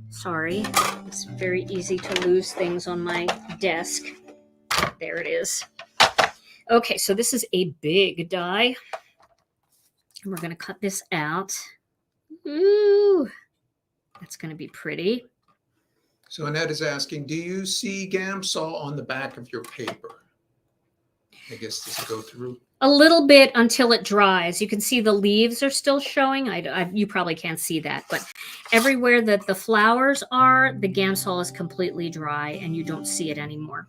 Sorry, it's very easy to lose things on my desk. There it is. Okay, so this is a big die. We're going to cut this out. Ooh, that's going to be pretty. So Annette is asking, do you see Gamsol on the back of your paper? I guess this will go through. A little bit until it dries. You can see the leaves are still showing. You probably can't see that, but everywhere that the flowers are, the Gamsol is completely dry and you don't see it anymore.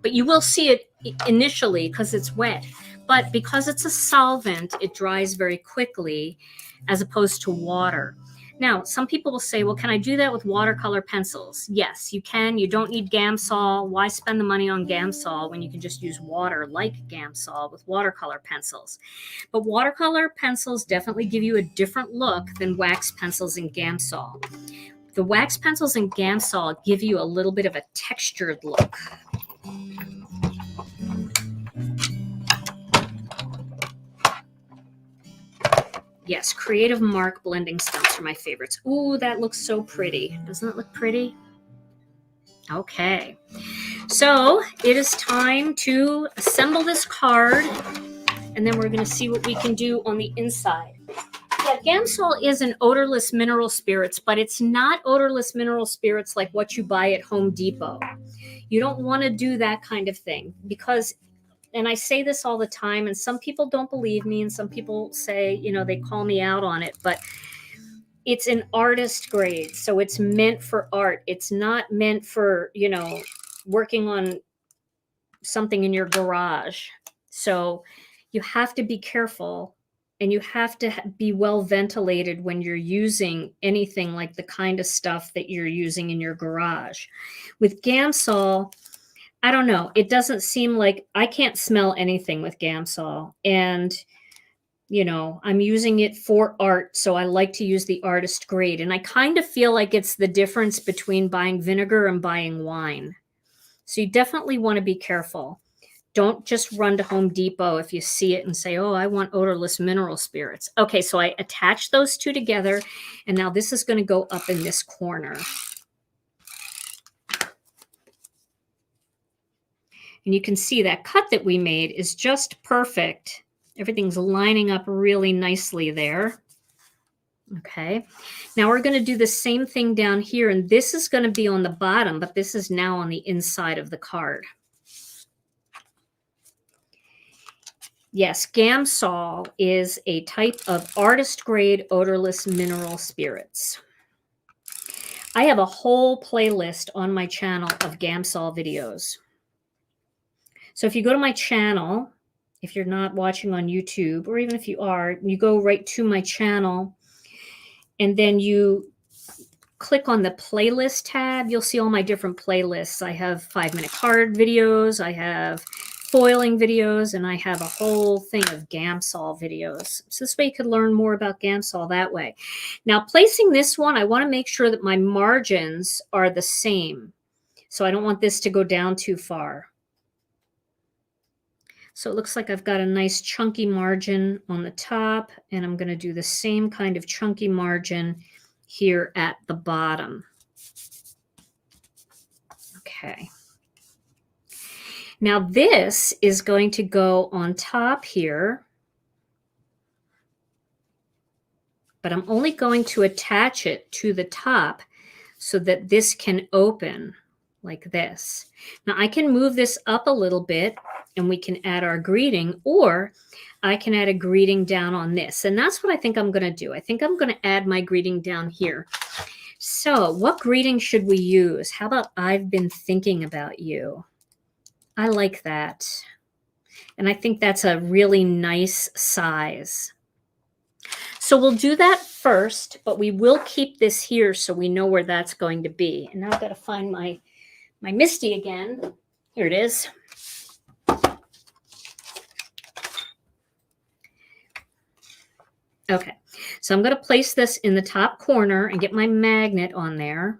But you will see it initially because it's wet. But because it's a solvent, it dries very quickly as opposed to water. Now, some people will say, well, can I do that with watercolor pencils? Yes, you can. You don't need Gamsol. Why spend the money on Gamsol when you can just use water like Gamsol with watercolor pencils? But watercolor pencils definitely give you a different look than wax pencils and Gamsol. The wax pencils and Gamsol give you a little bit of a textured look. Yes, Creative Mark blending stumps are my favorites. Ooh, that looks so pretty. Doesn't it look pretty? Okay, so it is time to assemble this card, and then we're going to see what we can do on the inside. Yeah, Gamsol is an odorless mineral spirits, but it's not odorless mineral spirits like what you buy at Home Depot. You don't want to do that kind of thing because, and I say this all the time, and some people don't believe me, and some people say, you know, they call me out on it, but it's an artist grade. So it's meant for art. It's not meant for, you know, working on something in your garage. So you have to be careful, and you have to be well ventilated when you're using anything like the kind of stuff that you're using in your garage. With Gamsol, I don't know. It doesn't seem like, I can't smell anything with Gamsol. And, you know, I'm using it for art, so I like to use the artist grade. And I kind of feel like it's the difference between buying vinegar and buying wine. So you definitely want to be careful. Don't just run to Home Depot if you see it and say, oh, I want odorless mineral spirits. Okay, so I attach those two together, and now this is going to go up in this corner. And you can see that cut that we made is just perfect. Everything's lining up really nicely there. Okay, now we're going to do the same thing down here, and this is going to be on the bottom, but this is now on the inside of the card. Yes, Gamsol is a type of artist-grade odorless mineral spirits. I have a whole playlist on my channel of Gamsol videos. So if you go to my channel, if you're not watching on YouTube, or even if you are, you go right to my channel, and then you click on the playlist tab. You'll see all my different playlists. I have 5-minute card videos, I have foiling videos, and I have a whole thing of Gamsol videos. So this way you could learn more about Gamsol that way. Now, placing this one, I want to make sure that my margins are the same. So I don't want this to go down too far. So it looks like I've got a nice chunky margin on the top, and I'm going to do the same kind of chunky margin here at the bottom. Okay. Now this is going to go on top here, but I'm only going to attach it to the top so that this can open like this. Now I can move this up a little bit and we can add our greeting, or I can add a greeting down on this. And that's what I think I'm going to do. I think I'm going to add my greeting down here. So what greeting should we use? How about I've been thinking about you? I like that. And I think that's a really nice size. So we'll do that first, but we will keep this here so we know where that's going to be. And now I've got to find my Misty again. Here it is. Okay, so I'm going to place this in the top corner and get my magnet on there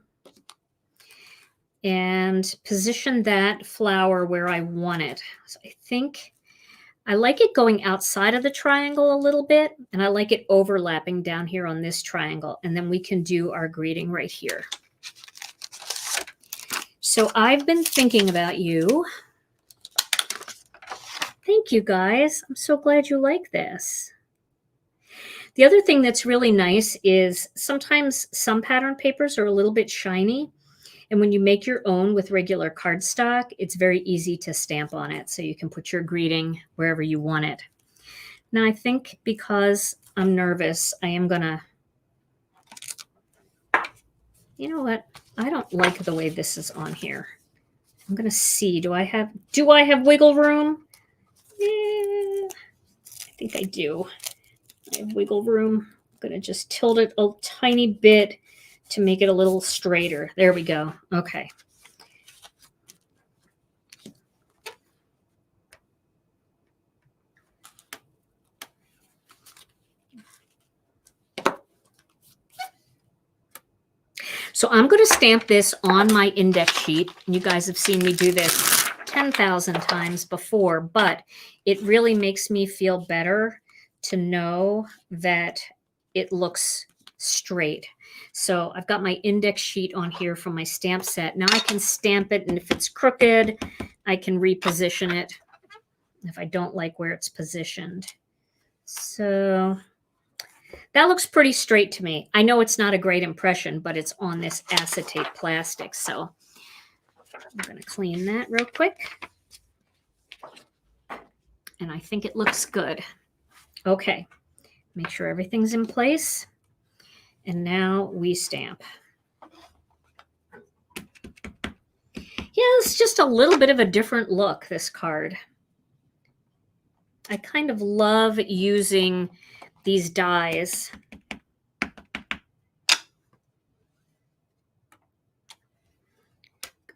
and position that flower where I want it. So I think I like it going outside of the triangle a little bit, and I like it overlapping down here on this triangle, and then we can do our greeting right here. So I've been thinking about you. Thank you, guys. I'm so glad you like this. The other thing that's really nice is sometimes some pattern papers are a little bit shiny. And when you make your own with regular cardstock, it's very easy to stamp on it. So you can put your greeting wherever you want it. Now, I think because I'm nervous, I am going to, you know what? I don't like the way this is on here. I'm going to see, do I have wiggle room? Yeah, I think I do. I have wiggle room. I'm going to just tilt it a tiny bit to make it a little straighter. There we go. Okay. So I'm going to stamp this on my index sheet. You guys have seen me do this 10,000 times before, but it really makes me feel better to know that it looks straight. So I've got my index sheet on here from my stamp set. Now I can stamp it, and if it's crooked, I can reposition it if I don't like where it's positioned. So that looks pretty straight to me. I know it's not a great impression, but it's on this acetate plastic. So I'm going to clean that real quick. And I think it looks good. Okay, make sure everything's in place. And now we stamp. Yeah, it's just a little bit of a different look, this card. I kind of love using these dies.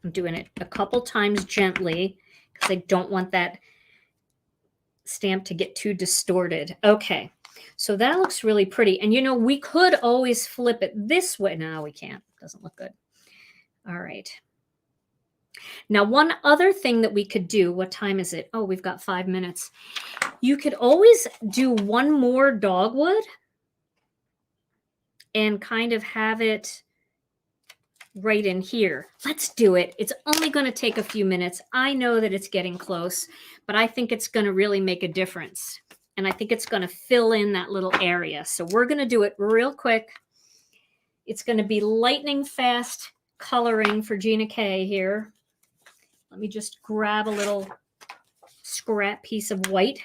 I'm doing it a couple times gently because I don't want that stamp to get too distorted. Okay, so that looks really pretty. And you know, we could always flip it this way. No, we can't. Doesn't look good. All right. Now, one other thing that we could do, what time is it? Oh, we've got 5 minutes. You could always do one more dogwood and kind of have it right in here. Let's do it. It's only going to take a few minutes. I know that it's getting close, but I think it's going to really make a difference. And I think it's going to fill in that little area. So we're going to do it real quick. It's going to be lightning fast coloring for Gina K here. Let me just grab a little scrap piece of white.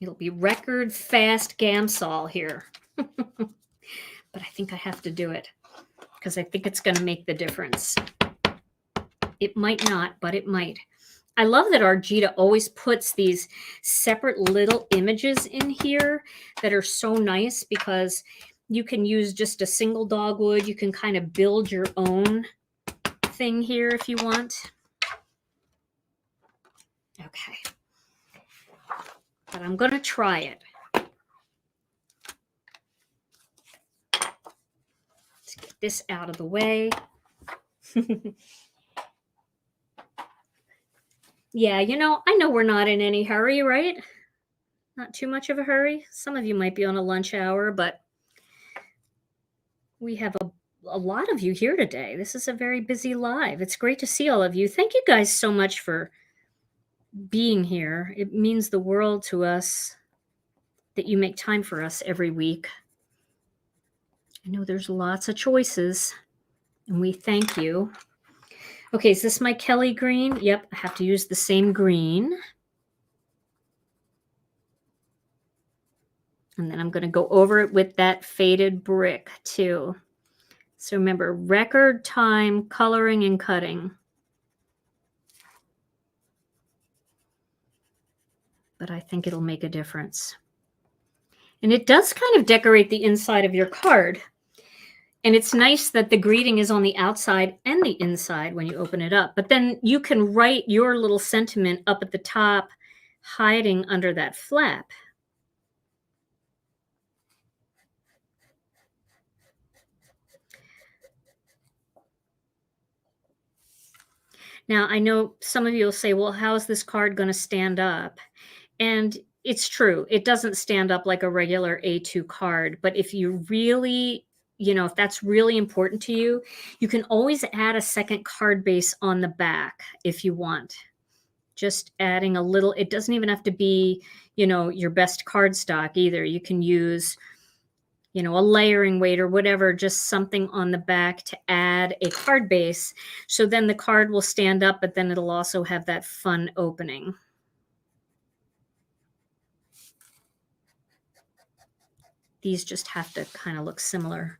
It'll be record fast Gamsol here. But I think I have to do it because I think it's going to make the difference. It might not, but it might. I love that our Gina always puts these separate little images in here that are so nice because you can use just a single dogwood. You can kind of build your own thing here if you want. Okay. But I'm going to try it. Let's get this out of the way. Yeah, you know, I know we're not in any hurry, right? Not too much of a hurry. Some of you might be on a lunch hour, but we have a lot of you here today. This is a very busy live. It's great to see all of you. Thank you guys so much for being here. It means the world to us that you make time for us every week. I know there's lots of choices, and we thank you. Okay, is this my Kelly green? Yep, I have to use the same green. And then I'm going to go over it with that faded brick too. So remember, record time, coloring and cutting. But I think it'll make a difference. And it does kind of decorate the inside of your card. And it's nice that the greeting is on the outside and the inside when you open it up. But then you can write your little sentiment up at the top, hiding under that flap. Now, I know some of you will say, well, how is this card going to stand up? And it's true. It doesn't stand up like a regular A2 card. But if you really, you know, if that's really important to you, you can always add a second card base on the back if you want. Just adding a little, it doesn't even have to be, you know, your best cardstock either. You can use, you know, a layering weight or whatever, just something on the back to add a card base. So then the card will stand up, but then it'll also have that fun opening. These just have to kind of look similar.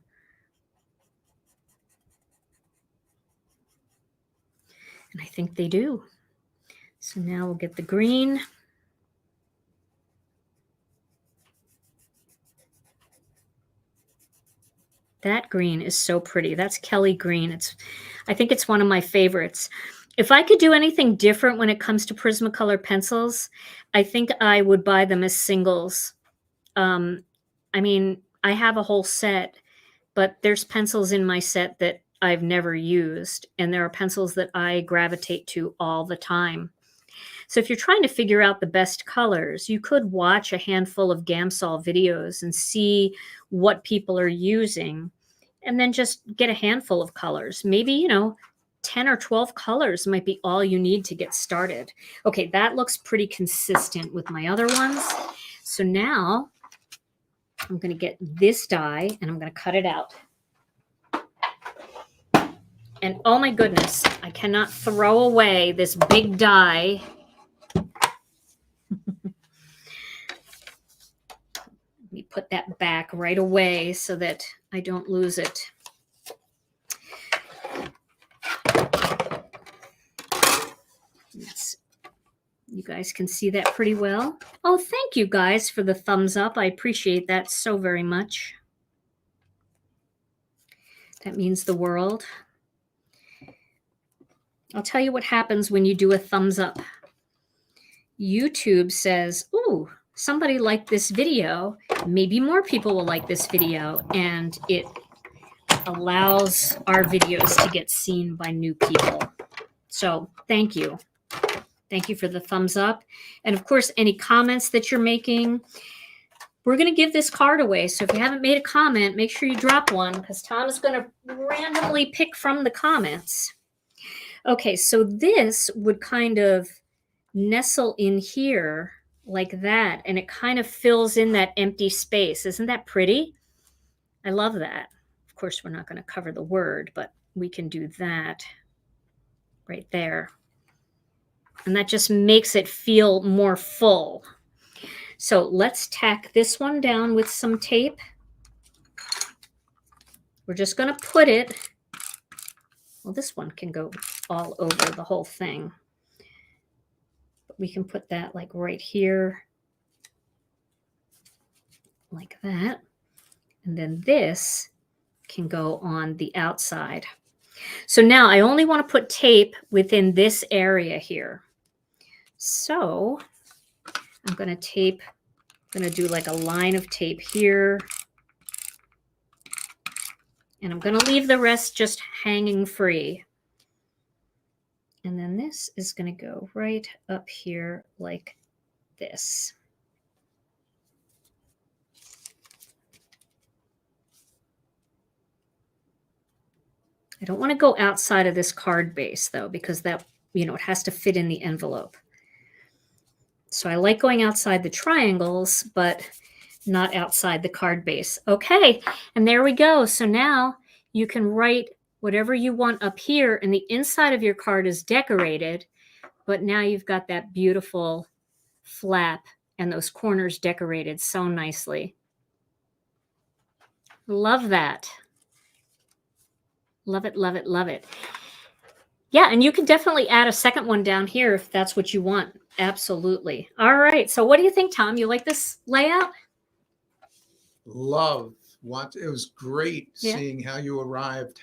And I think they do. So now we'll get the green. That green is so pretty. That's Kelly green. I think it's one of my favorites. If I could do anything different when it comes to Prismacolor pencils, I think I would buy them as singles. I mean, I have a whole set, but there's pencils in my set that I've never used, and there are pencils that I gravitate to all the time. So if you're trying to figure out the best colors, you could watch a handful of Gamsol videos and see what people are using, and then just get a handful of colors. Maybe, you know, 10 or 12 colors might be all you need to get started. Okay, that looks pretty consistent with my other ones. So now I'm going to get this die and I'm going to cut it out. And oh my goodness, I cannot throw away this big die. Let me put that back right away so that I don't lose it. You guys can see that pretty well. Oh, thank you guys for the thumbs up. I appreciate that so very much. That means the world. I'll tell you what happens when you do a thumbs up. YouTube says, ooh, somebody liked this video. Maybe more people will like this video. And it allows our videos to get seen by new people. So thank you. Thank you for the thumbs up. And of course, any comments that you're making. We're going to give this card away. So if you haven't made a comment, make sure you drop one because Tom is going to randomly pick from the comments. Okay, so this would kind of nestle in here like that, and it kind of fills in that empty space. Isn't that pretty? I love that. Of course, we're not going to cover the word, but we can do that right there. And that just makes it feel more full. So let's tack this one down with some tape. We're just going to put it, well, this one can go all over the whole thing. But we can put that like right here, like that. And then this can go on the outside. So now I only want to put tape within this area here. So I'm going to do like a line of tape here. And I'm going to leave the rest just hanging free. And then this is going to go right up here like this. I don't want to go outside of this card base though, because that, it has to fit in the envelope. So I like going outside the triangles, but not outside the card base. Okay, and there we go. So now you can write whatever you want up here, and the inside of your card is decorated, but now you've got that beautiful flap and those corners decorated so nicely. Love that. Love it, love it, love it. Yeah, and you can definitely add a second one down here if that's what you want. Absolutely. All right, so what do you think, Tom? You like this layout? Love. It was great seeing how you arrived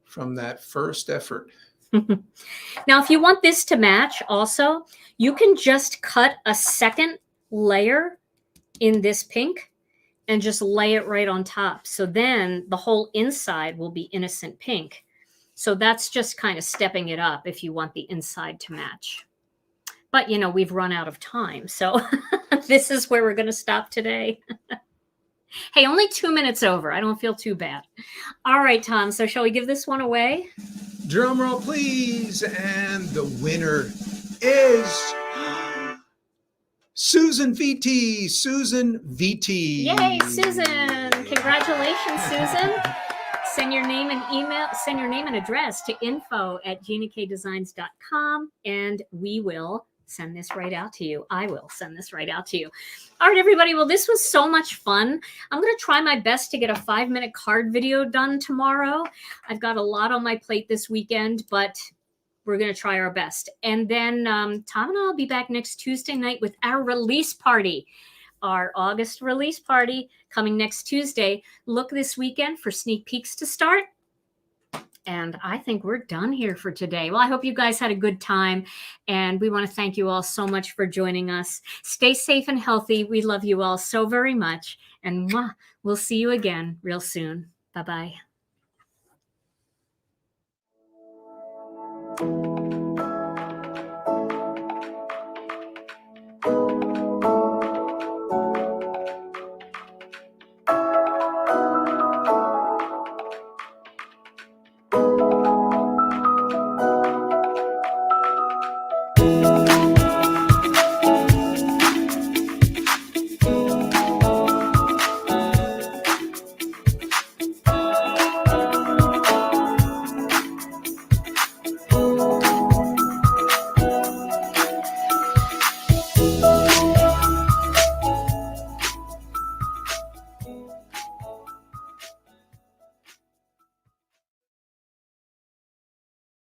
from that first effort. Now, if you want this to match also, you can just cut a second layer in this pink and just lay it right on top. So then the whole inside will be innocent pink. So that's just kind of stepping it up if you want the inside to match. But, we've run out of time. So this is where we're going to stop today. Hey, only 2 minutes over. I don't feel too bad. All right, Tom. So shall we give this one away? Drum roll, please. And the winner is Susan Vitti. Susan Vitti. Yay, Susan. Congratulations, Susan. Send your name and address to info@ginakdesigns.com, and we will send this right out to you. I will send this right out to you. All right, everybody. Well, this was so much fun. I'm going to try my best to get a 5-minute card video done tomorrow. I've got a lot on my plate this weekend, but we're going to try our best. And then Tom and I will be back next Tuesday night with our release party. Our August release party coming next Tuesday. Look this weekend for sneak peeks to start. And I think we're done here for today. Well, I hope you guys had a good time. And we want to thank you all so much for joining us. Stay safe and healthy. We love you all so very much. And we'll see you again real soon. Bye-bye.